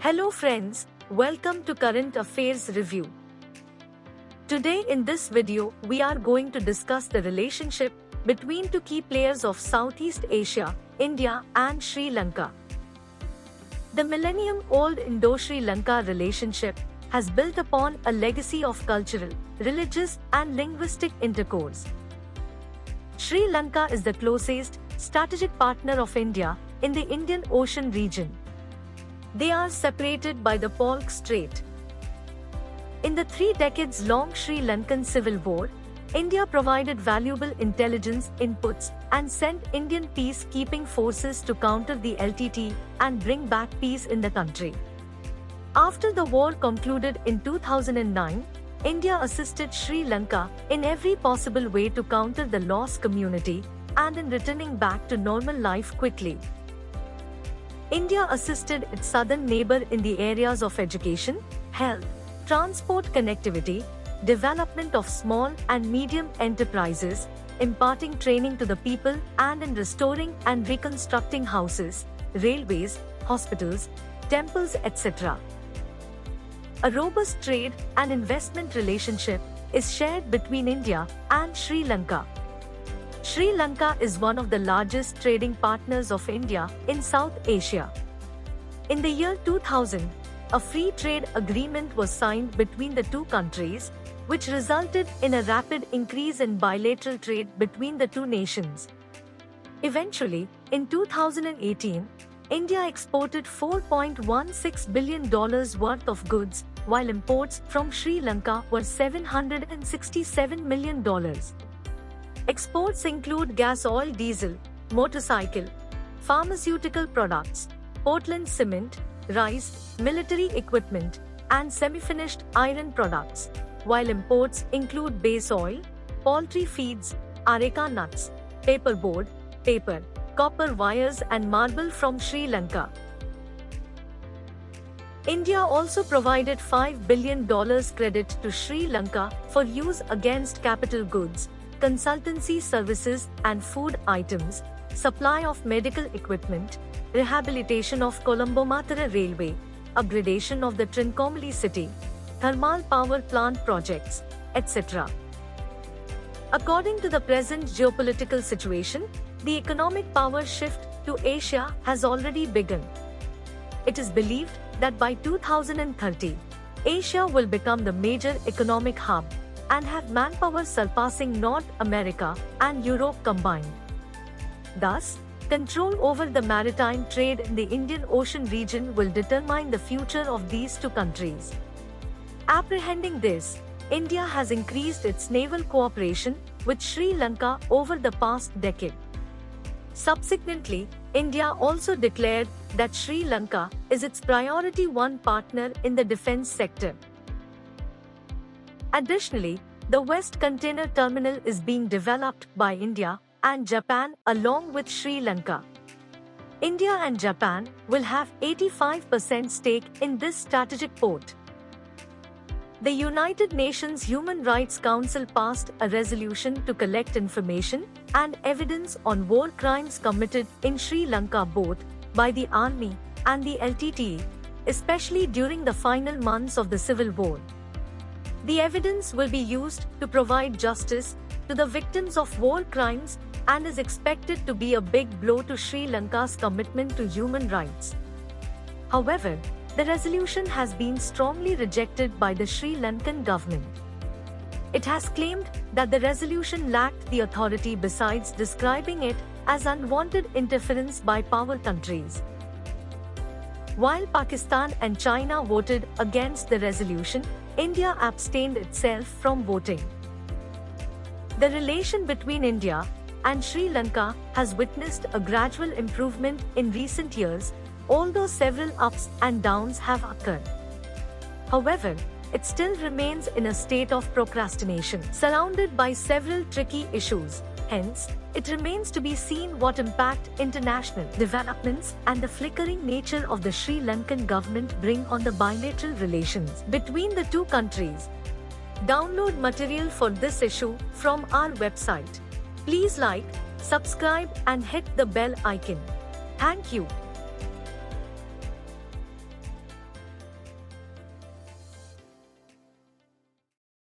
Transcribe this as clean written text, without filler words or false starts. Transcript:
Hello friends, welcome to Current Affairs Review. Today in this video, we are going to discuss the relationship between two key players of Southeast Asia, India and Sri Lanka. The millennium-old Indo-Sri Lanka relationship has built upon a legacy of cultural, religious and linguistic intercourse. Sri Lanka is the closest strategic partner of India in the Indian Ocean region. They are separated by the Palk Strait. In the 3 decades-long Sri Lankan Civil War, India provided valuable intelligence inputs and sent Indian peacekeeping forces to counter the LTTE and bring back peace in the country. After the war concluded in 2009, India assisted Sri Lanka in every possible way to counter the lost community and in returning back to normal life quickly. India assisted its southern neighbor in the areas of education, health, transport connectivity, development of small and medium enterprises, imparting training to the people and in restoring and reconstructing houses, railways, hospitals, temples, etc. A robust trade and investment relationship is shared between India and Sri Lanka. Sri Lanka is one of the largest trading partners of India in South Asia. In the year 2000, a free trade agreement was signed between the two countries, which resulted in a rapid increase in bilateral trade between the two nations. Eventually, in 2018, India exported $4.16 billion worth of goods, while imports from Sri Lanka were $767 million. Exports include gas oil, diesel, motorcycle, pharmaceutical products, Portland cement, rice, military equipment, and semi-finished iron products, while imports include base oil, poultry feeds, areca nuts, paperboard, paper, copper wires and marble from Sri Lanka. India also provided $5 billion credit to Sri Lanka for use against capital goods, consultancy services and food items, supply of medical equipment, rehabilitation of Colombo Mathura Railway, upgradation of the Trincomalee city, thermal power plant projects, etc. According to the present geopolitical situation, the economic power shift to Asia has already begun. It is believed that by 2030, Asia will become the major economic hub and have manpower surpassing North America and Europe combined. Thus, control over the maritime trade in the Indian Ocean region will determine the future of these two countries. Apprehending this, India has increased its naval cooperation with Sri Lanka over the past decade. Subsequently, India also declared that Sri Lanka is its priority one partner in the defense sector. Additionally, the West Container Terminal is being developed by India and Japan along with Sri Lanka. India and Japan will have 85% stake in this strategic port. The United Nations Human Rights Council passed a resolution to collect information and evidence on war crimes committed in Sri Lanka both by the army and the LTTE, especially during the final months of the civil war. The evidence will be used to provide justice to the victims of war crimes and is expected to be a big blow to Sri Lanka's commitment to human rights. However, the resolution has been strongly rejected by the Sri Lankan government. It has claimed that the resolution lacked the authority besides describing it as unwanted interference by power countries. While Pakistan and China voted against the resolution, India abstained itself from voting. The relation between India and Sri Lanka has witnessed a gradual improvement in recent years, although several ups and downs have occurred. However, it still remains in a state of procrastination, surrounded by several tricky issues. Hence, it remains to be seen what impact international developments and the flickering nature of the Sri Lankan government bring on the bilateral relations between the two countries. Download material for this issue from our website. Please like, subscribe and hit the bell icon. Thank you.